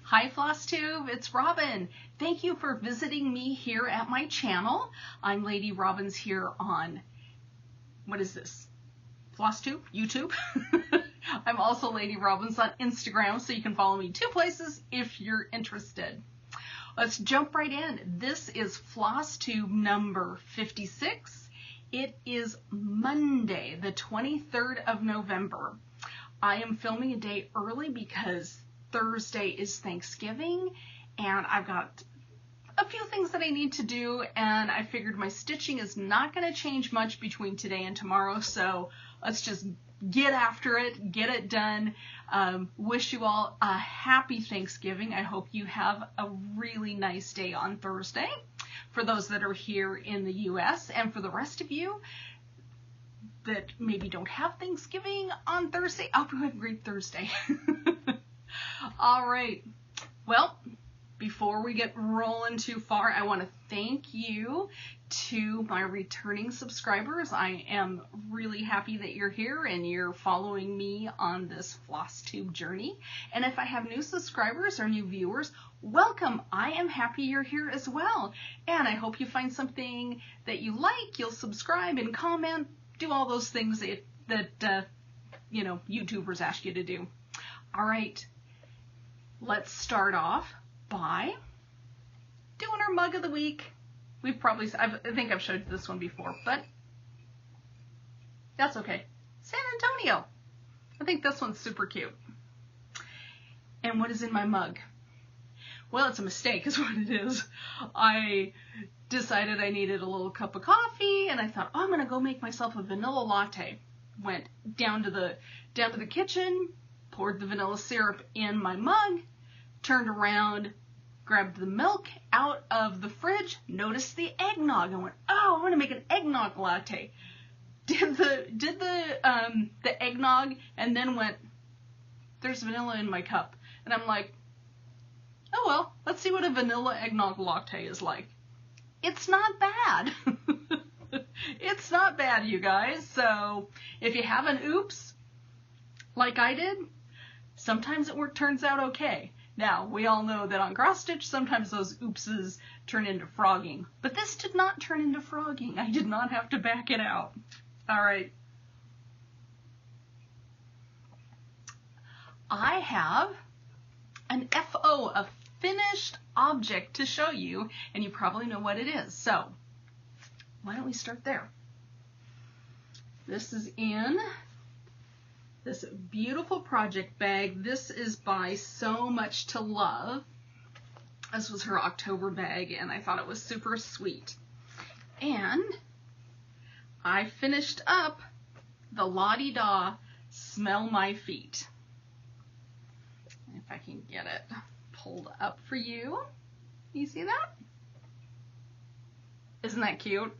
Hi FlossTube, it's Robin. Thank you for visiting me here at my channel. I'm Lady Robin's here on, what is this? FlossTube? YouTube? I'm also Lady Robin's on Instagram, so you can follow me two places if you're interested. Let's jump right in. This is FlossTube number 56. It is Monday, the 23rd of November. I am filming a day early because Thursday is Thanksgiving and I've got a few things that I need to do, and I figured my stitching is not going to change much between today and tomorrow, so let's just get after it, get it done. Wish you all a happy Thanksgiving. I hope you have a really nice day on Thursday for those that are here in the US, and for the rest of you that maybe don't have Thanksgiving on Thursday, I hope you have a great Thursday. All right, well, before we get rolling too far, I want to thank you to my returning subscribers. I am really happy that you're here and you're following me on this FlossTube journey. And if I have new subscribers or new viewers, welcome. I am happy you're here as well. And I hope you find something that you like, you'll subscribe and comment, do all those things that you know, YouTubers ask you to do. All right, let's start off by doing our mug of the week. I think I've showed you this one before, but that's okay. San Antonio. I think this one's super cute. And what is in my mug? Well, it's a mistake is what it is. I decided I needed a little cup of coffee, and I thought, oh, I'm gonna go make myself a vanilla latte. Went down to the kitchen, poured the vanilla syrup in my mug, turned around, grabbed the milk out of the fridge, noticed the eggnog, and went, oh, I want to make an eggnog latte. Did the eggnog, and then went, there's vanilla in my cup. And I'm like, oh well, let's see what a vanilla eggnog latte is like. It's not bad. It's not bad, you guys. So if you have an oops, like I did, sometimes it turns out okay. Now, we all know that on cross stitch, sometimes those oopses turn into frogging, but this did not turn into frogging. I did not have to back it out. All right. I have an FO, a finished object to show you, and you probably know what it is. So, why don't we start there? This is in this beautiful project bag. This is by So Much to Love. This was her October bag, and I thought it was super sweet. And I finished up the La-Di-Da Smell My Feet. If I can get it pulled up for you. You see that? Isn't that cute?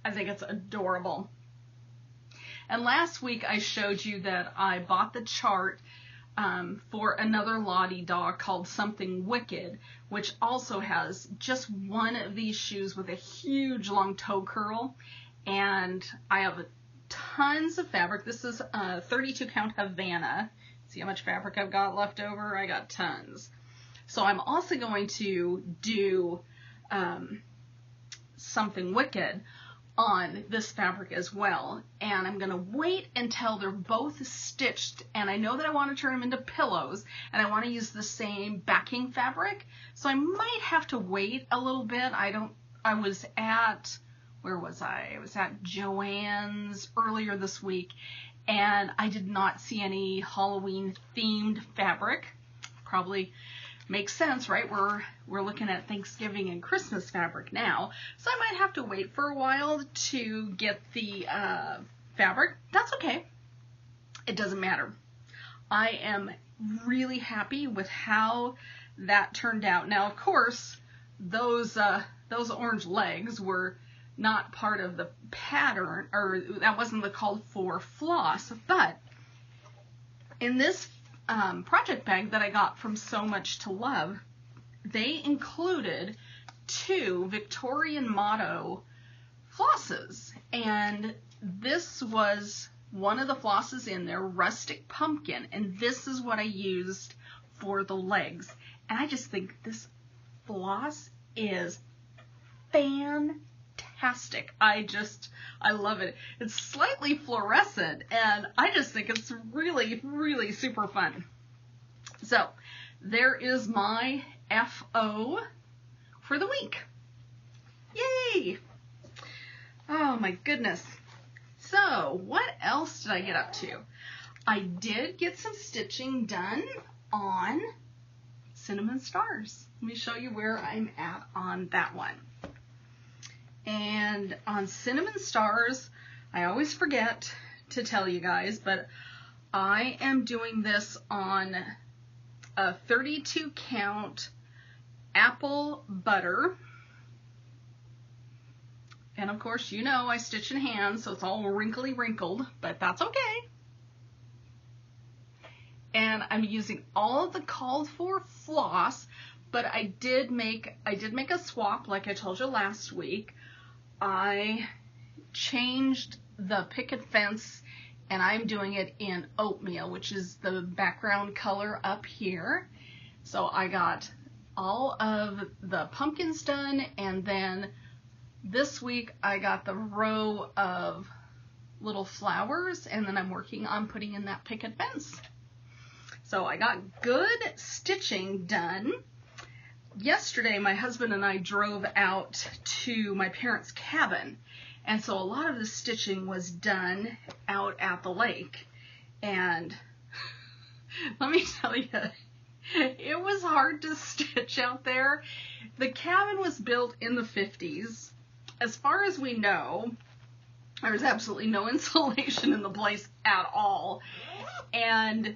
I think it's adorable. And last week I showed you that I bought the chart for another La-Di-Da called Something Wicked, which also has just one of these shoes with a huge long toe curl. And I have tons of fabric. This is a 32 count Havana. See how much fabric I've got left over? I got tons. So I'm also going to do Something Wicked on this fabric as well, and I'm going to wait until they're both stitched, and I know that I want to turn them into pillows, and I want to use the same backing fabric, so I might have to wait a little bit. I was at, where was I? I was at Joann's earlier this week, and I did not see any Halloween themed fabric. Probably makes sense, right? We're looking at Thanksgiving and Christmas fabric now, so I might have to wait for a while to get the fabric. That's okay. It doesn't matter. I am really happy with how that turned out. Now, of course, those orange legs were not part of the pattern, or that wasn't the called for floss, but in this project bag that I got from So Much to Love, they included 2 Victorian Motto flosses, and this was one of the flosses in there, Rustic Pumpkin, and this is what I used for the legs. And I just think this floss is fantastic. I love it. It's slightly fluorescent, and I just think it's really, really super fun. So there is my FO for the week. Yay! Oh my goodness. So what else did I get up to? I did get some stitching done on Cinnamon Stars. Let me show you where I'm at on that one. And on Cinnamon Stars, I always forget to tell you guys, but I am doing this on a 32 count apple butter. And of course, you know I stitch in hand, so it's all wrinkly wrinkled, but that's okay. And I'm using all of the called for floss, but I did make a swap like I told you last week. I changed the picket fence, and I'm doing it in oatmeal, which is the background color up here. So I got all of the pumpkins done, and then this week I got the row of little flowers, and then I'm working on putting in that picket fence. So I got good stitching done. Yesterday, my husband and I drove out to my parents' cabin, and so a lot of the stitching was done out at the lake. And let me tell you, it was hard to stitch out there. The cabin was built in the 50s. As far as we know, there's absolutely no insulation in the place at all. And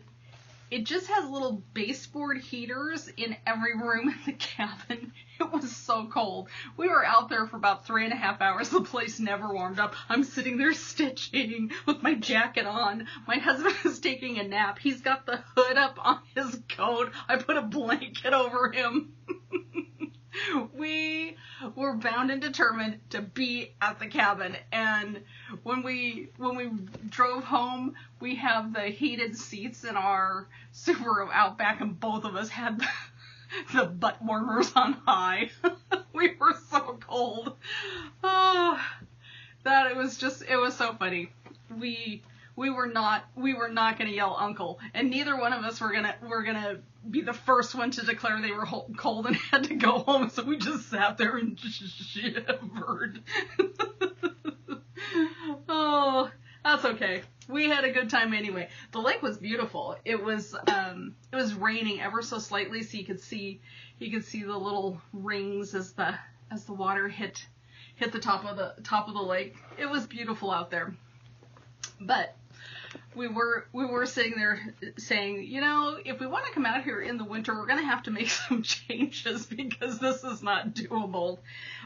it just has little baseboard heaters in every room in the cabin. It was so cold. We were out there for about 3.5 hours. The place never warmed up. I'm sitting there stitching with my jacket on. My husband is taking a nap. He's got the hood up on his coat. I put a blanket over him. We were bound and determined to be at the cabin, and when we drove home, we have the heated seats in our Subaru Outback, and both of us had the butt warmers on high. We were so cold. Oh, that it was so funny. We were not going to yell uncle, and neither one of us were going to be the first one to declare they were cold and had to go home, so we just sat there and shivered. Oh, that's okay. We had a good time anyway. The lake was beautiful. It was raining ever so slightly, so you could see the little rings as the water hit the top of the lake. It was beautiful out there. But we were sitting there saying, you know, if we want to come out here in the winter, we're going to have to make some changes because this is not doable.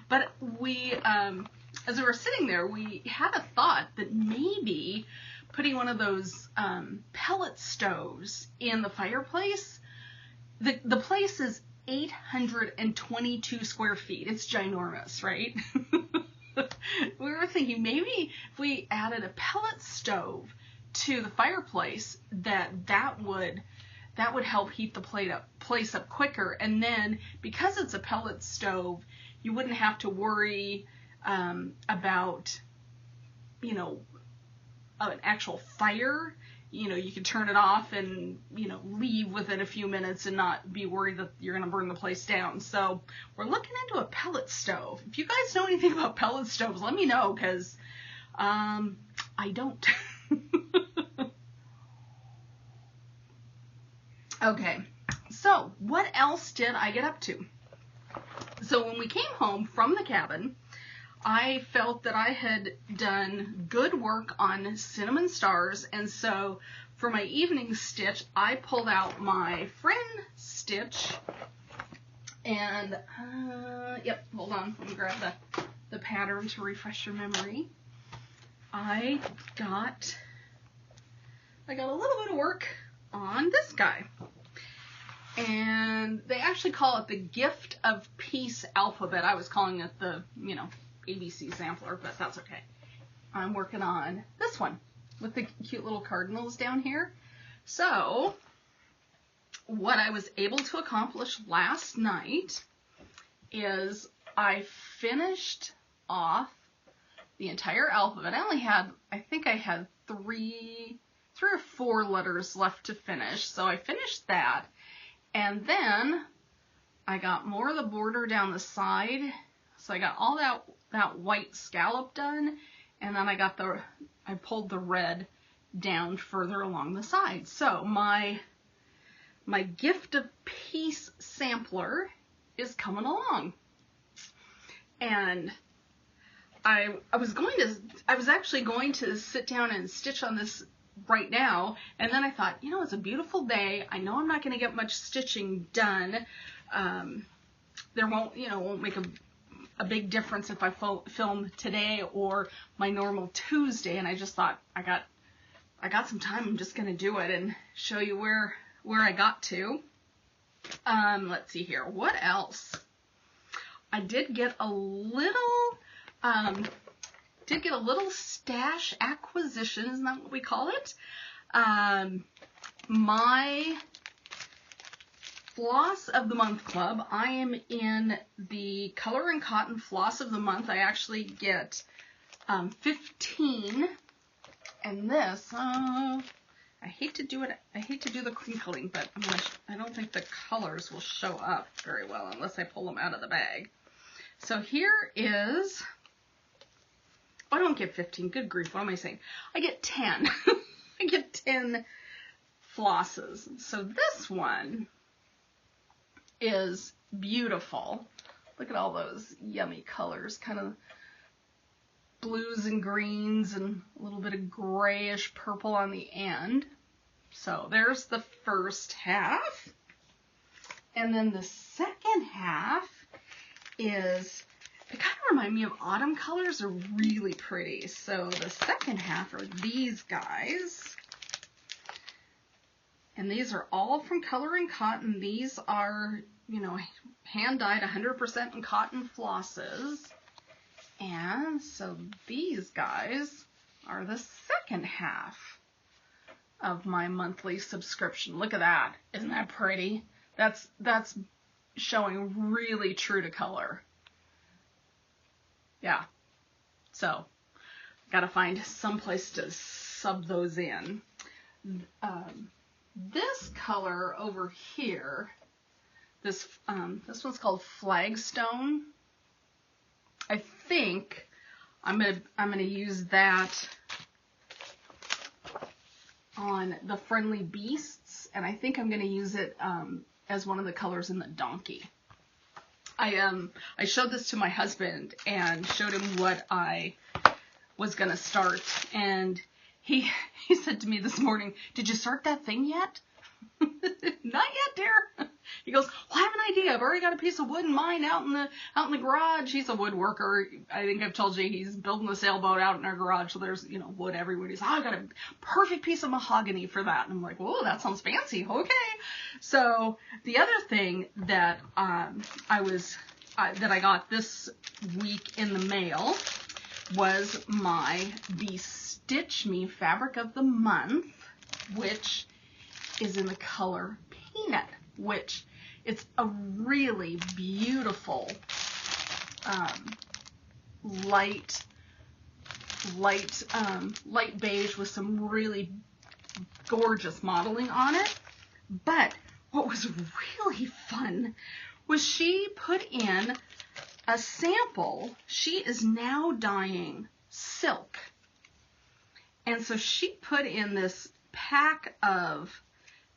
But we, as we were sitting there, we had a thought that maybe putting one of those pellet stoves in the fireplace. The place is 822 square feet. It's ginormous, right? We were thinking maybe if we added a pellet stove to the fireplace, that would help heat the place up quicker. And then because it's a pellet stove, you wouldn't have to worry about, you know, an actual fire. You know, you could turn it off and, you know, leave within a few minutes and not be worried that you're going to burn the place down. So we're looking into a pellet stove. If you guys know anything about pellet stoves, let me know, because I don't. Okay, so what else did I get up to? So when we came home from the cabin, I felt that I had done good work on Cinnamon Stars, and so for my evening stitch, I pulled out my friend stitch, and, yep, hold on, let me grab the pattern to refresh your memory. I got a little bit of work on this guy, and they actually call it the Gift of Peace alphabet. I was calling it the, you know, ABC sampler, but that's okay. I'm working on this one with the cute little cardinals down here. So what I was able to accomplish last night is I finished off the entire alphabet. I think I had three or four letters left to finish. So I finished that. And then I got more of the border down the side. So I got all that white scallop done. And then I pulled the red down further along the side. So my gift of peace sampler is coming along. And I was actually going to sit down and stitch on this right now, and then I thought, it's a beautiful day. I know I'm not going to get much stitching done. There won't make a big difference if I film today or my normal Tuesday, and I just thought I got some time. I'm just going to do it and show you where I got to. Let's see here. What else? I did get a little stash acquisition, isn't that what we call it? My Floss of the Month Club. I am in the Color and Cotton Floss of the Month. I actually get 15, and this, I hate to do the crinkling, but I don't think the colors will show up very well unless I pull them out of the bag. So here is, I don't get 15, good grief, what am I saying? I get 10. I get 10 flosses. So this one is beautiful. Look at all those yummy colors, kind of blues and greens and a little bit of grayish purple on the end. So there's the first half. And then the second half is, they kind of remind me of autumn colors. They're really pretty. So the second half are these guys. And these are all from Color and Cotton. These are, hand dyed 100% in cotton flosses. And so these guys are the second half of my monthly subscription. Look at that. Isn't that pretty? That's showing really true to color. Yeah. So, gotta find some place to sub those in. This color over here, this one's called Flagstone. I think I'm gonna use that on the Friendly Beasts, and I think I'm gonna use it as one of the colors in the donkey. I showed this to my husband and showed him what I was gonna start, and he said to me this morning, "Did you start that thing yet?" Not yet, dear. He goes, "Well, I have an idea. I've already got a piece of wood in mind out in the garage." He's a woodworker. I think I've told you he's building a sailboat out in our garage, so there's wood everywhere. He's, I've got a perfect piece of mahogany for that. And I'm like, "Whoa, that sounds fancy." Okay. So the other thing that that I got this week in the mail was my Stitch Me Fabric of the Month, which is in the color Peanut, which it's a really beautiful light beige with some really gorgeous modeling on it. But what was really fun was she put in a sample. She is now dyeing silk. And so she put in this pack of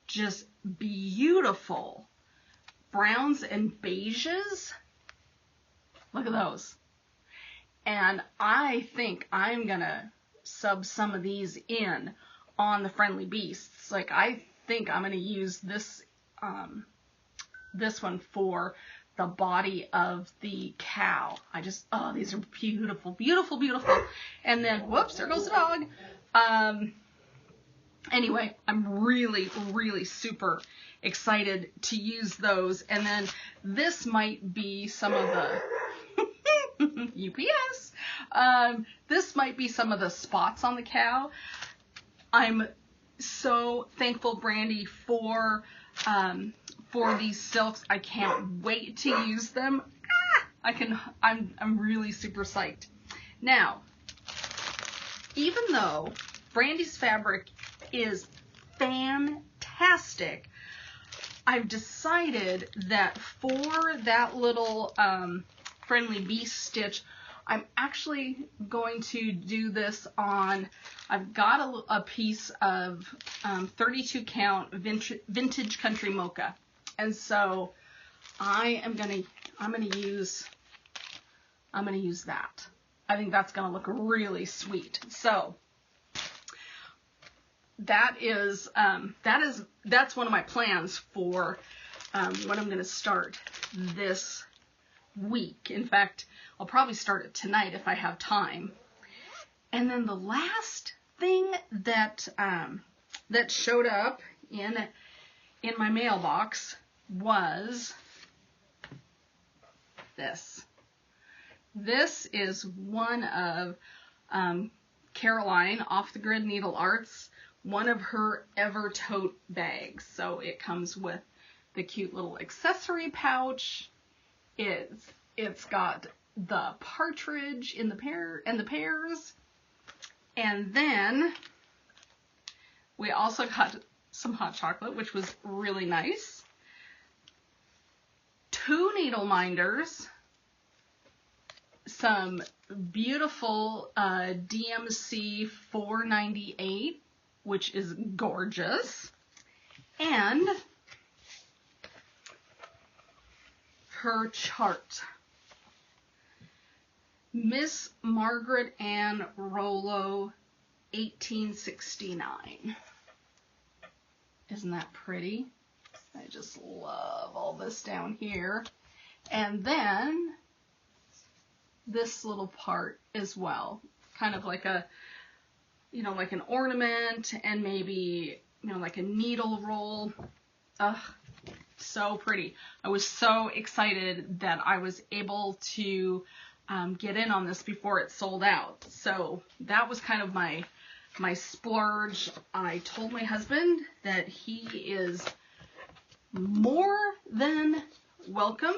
just beautiful browns and beiges. Look at those. And I think I'm gonna sub some of these in on the Friendly Beasts. Like, I think I'm gonna use this this one for the body of the cow. Oh, these are beautiful, beautiful, beautiful. And then, whoops, there goes the dog. Anyway, I'm really, really super excited to use those. And then this might be some of the UPS. This might be some of the spots on the cow. I'm so thankful, Brandy, for for these silks. I can't wait to use them. I'm really super psyched. Now, even though Brandy's fabric is fantastic, I've decided that for that little Friendly Beast stitch, I'm actually going to do this on, I've got a piece of 32 count vintage country mocha. And so I'm gonna use that. I think that's gonna look really sweet. So that's one of my plans for what I'm gonna start this week. In fact, I'll probably start it tonight if I have time. And then the last thing that that showed up in my mailbox was this. This is one of Caroline Off the Grid Needle Arts, one of her Ever Tote bags. So it comes with the cute little accessory pouch. It's got the partridge in the pears, and then we also got some hot chocolate, which was really nice. 2 needle minders, some beautiful DMC 498, which is gorgeous, and her chart. Miss Margaret Ann Rollo, 1869. Isn't that pretty? I just love all this down here. And then this little part as well, kind of like a, like an ornament, and maybe, like a needle roll. Ugh, so pretty. I was so excited that I was able to get in on this before it sold out. So that was kind of my splurge. I told my husband that he is more than welcome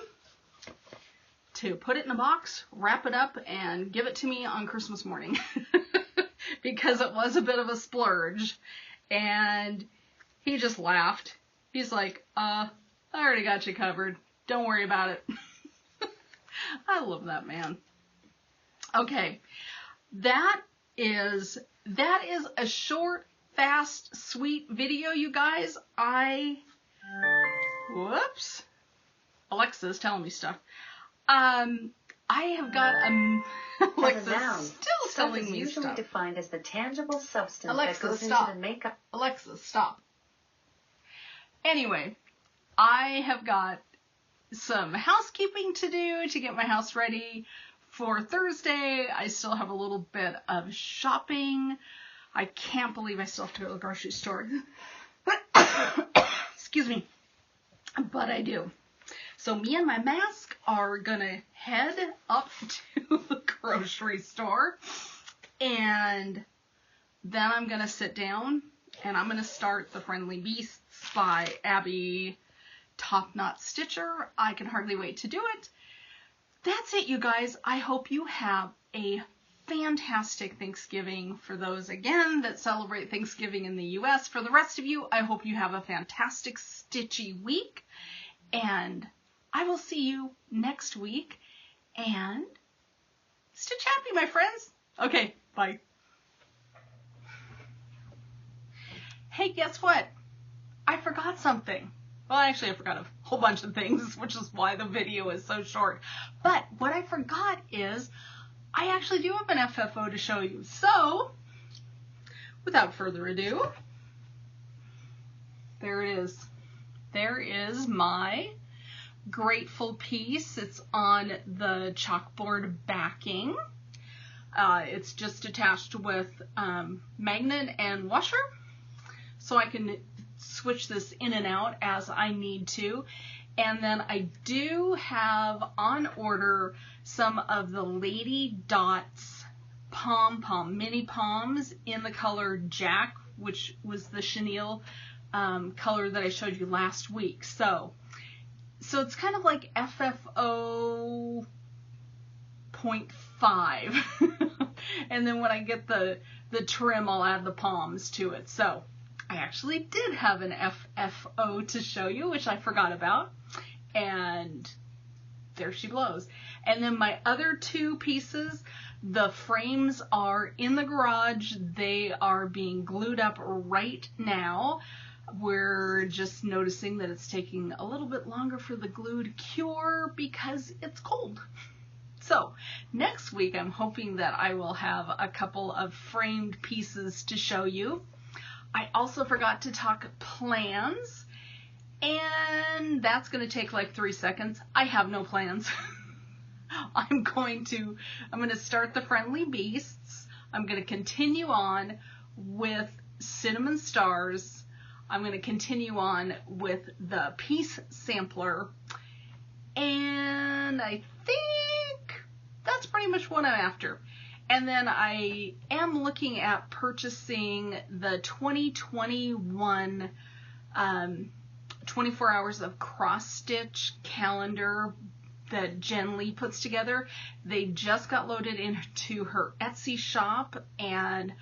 to put it in a box, wrap it up, and give it to me on Christmas morning because it was a bit of a splurge. And he just laughed. He's like, I already got you covered. Don't worry about it. I love that man. Okay, that is a short, fast, sweet video, you guys. Whoops. Alexa's telling me stuff. I have got Alexa still telling me stuff. Usually defined as the tangible substance Alexa, that goes stop. into the makeup. Alexa, stop. Anyway, I have got some housekeeping to do to get my house ready for Thursday. I still have a little bit of shopping. I can't believe I still have to go to the grocery store. Excuse me. But I do. So me and my mask are gonna head up to the grocery store, and then I'm gonna sit down and I'm gonna start The Friendly Beasts by Abby Top Knot Stitcher. I can hardly wait to do it. That's it, you guys. I hope you have a fantastic Thanksgiving. For those, again, that celebrate Thanksgiving in the U.S. For the rest of you, I hope you have a fantastic stitchy week. And I will see you next week. And stitch happy, my friends. Okay, bye. Hey, guess what? I forgot something. Well, actually, I forgot a whole bunch of things, which is why the video is so short. But what I forgot is I actually do have an FFO to show you. So, without further ado, there it is. There is my Grateful piece. It's on the chalkboard backing. It's just attached with magnet and washer, so I can switch this in and out as I need to. And then I do have on order some of the Lady Dots mini poms in the color Jack, which was the chenille color that I showed you last week. So it's kind of like FFO 0.5. And then when I get the trim, I'll add the palms to it. So I actually did have an FFO to show you, which I forgot about. And there she blows. And then my other two pieces, the frames are in the garage. They are being glued up right now. We're just noticing that it's taking a little bit longer for the glue to cure because it's cold. So next week, I'm hoping that I will have a couple of framed pieces to show you. I also forgot to talk plans, and that's going to take like 3 seconds. I have no plans. I'm going to start the Friendly Beasts. I'm going to continue on with Cinnamon Stars. I'm going to continue on with the Peace Sampler. And I think that's pretty much what I'm after. And then I am looking at purchasing the 2021 24 Hours of Cross Stitch calendar that Jen Lee puts together. They just got loaded into her Etsy shop, and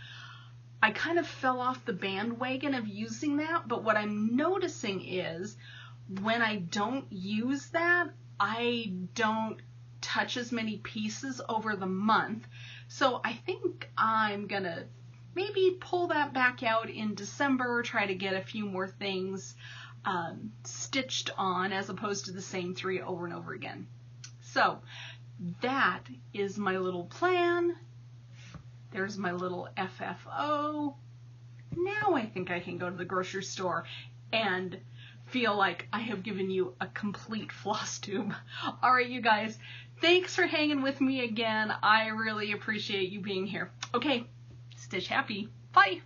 I kind of fell off the bandwagon of using that, but what I'm noticing is when I don't use that, I don't touch as many pieces over the month. So I think I'm gonna maybe pull that back out in December, try to get a few more things stitched on as opposed to the same 3 over and over again. So that is my little plan. There's my little FFO. Now I think I can go to the grocery store and feel like I have given you a complete floss tube. All right, you guys, thanks for hanging with me again. I really appreciate you being here. Okay, stitch happy. Bye.